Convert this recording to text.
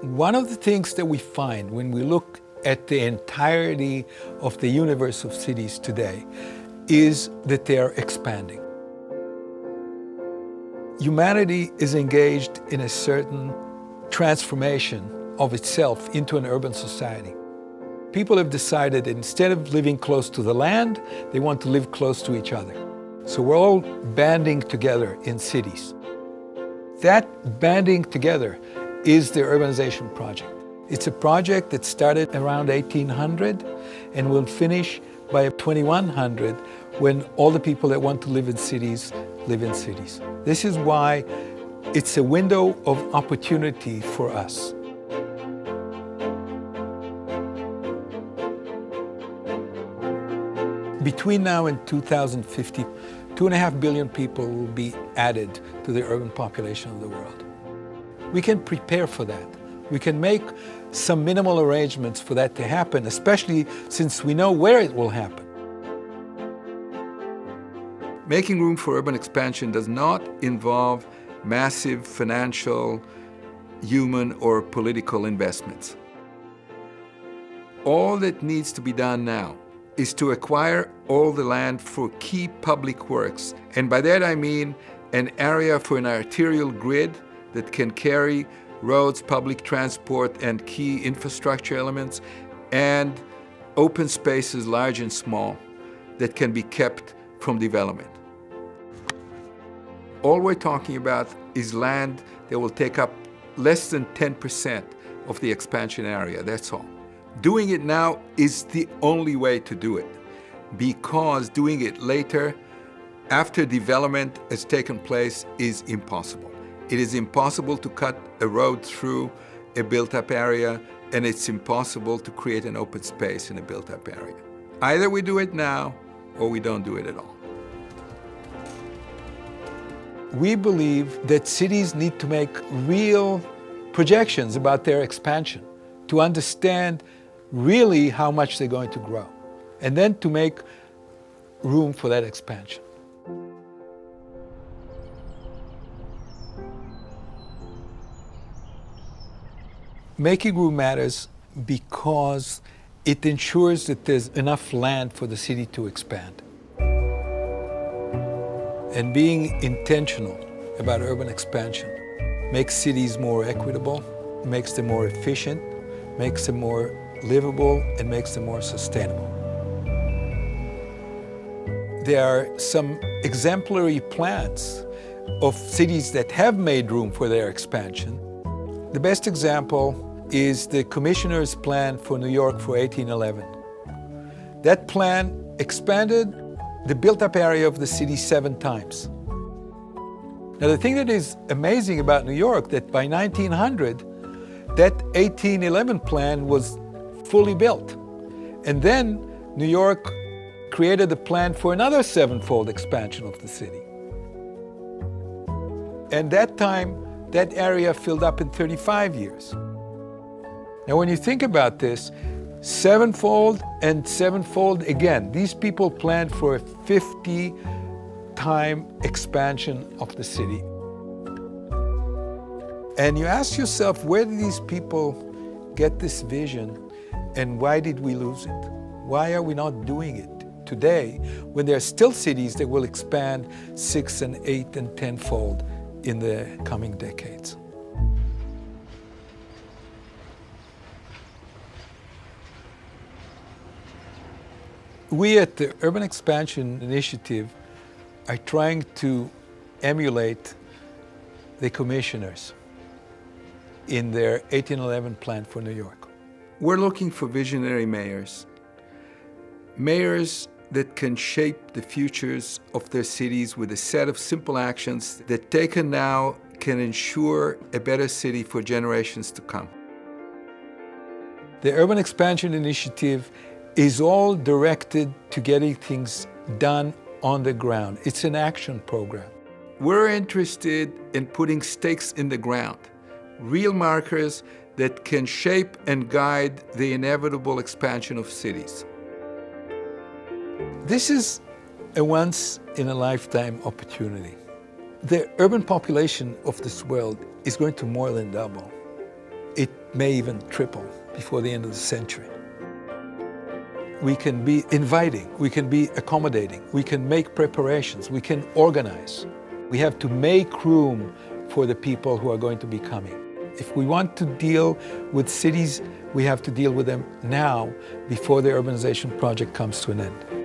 One of the things that we find when we look at the entirety of the universe of cities today is that they are expanding. Humanity is engaged in a certain transformation of itself into an urban society. People have decided that instead of living close to the land, they want to live close to each other. So we're all banding together in cities. That banding together is the Urbanization Project. It's a project that started around 1800 and will finish by 2100 when all the people that want to live in cities live in cities. This is why it's a window of opportunity for us. Between now and 2050, 2.5 billion people will be added to the urban population of the world. We can prepare for that. We can make some minimal arrangements for that to happen, especially since we know where it will happen. Making room for urban expansion does not involve massive financial, human, or political investments. All that needs to be done now is to acquire all the land for key public works. And by that I mean an area for an arterial grid that can carry roads, public transport, and key infrastructure elements, and open spaces, large and small, that can be kept from development. All we're talking about is land that will take up less than 10% of the expansion area, that's all. Doing it now is the only way to do it, because doing it later, after development has taken place, is impossible. It is impossible to cut a road through a built-up area, and it's impossible to create an open space in a built-up area. Either we do it now, or we don't do it at all. We believe that cities need to make real projections about their expansion to understand really how much they're going to grow, and then to make room for that expansion. Making room matters because it ensures that there's enough land for the city to expand. And being intentional about urban expansion makes cities more equitable, makes them more efficient, makes them more livable, and makes them more sustainable. There are some exemplary plans of cities that have made room for their expansion. The best example is the Commissioner's Plan for New York for 1811. That plan expanded the built-up area of the city 7 times. Now, the thing that is amazing about New York, that by 1900, that 1811 plan was fully built. And then New York created a plan for another 7-fold expansion of the city. And that time, that area filled up in 35 years. Now, when you think about this, 7-fold and 7-fold again, these people planned for a 50-time expansion of the city. And you ask yourself, where did these people get this vision, and why did we lose it? Why are we not doing it today when there are still cities that will expand 6 and 8 and 10-fold in the coming decades? We at the Urban Expansion Initiative are trying to emulate the commissioners in their 1811 plan for New York. We're looking for visionary mayors. Mayors that can shape the futures of their cities with a set of simple actions that taken now can ensure a better city for generations to come. The Urban Expansion Initiative is all directed to getting things done on the ground. It's an action program. We're interested in putting stakes in the ground, real markers that can shape and guide the inevitable expansion of cities. This is a once-in-a-lifetime opportunity. The urban population of this world is going to more than double. It may even triple before the end of the century. We can be inviting, we can be accommodating, we can make preparations, we can organize. We have to make room for the people who are going to be coming. If we want to deal with cities, we have to deal with them now before the urbanization project comes to an end.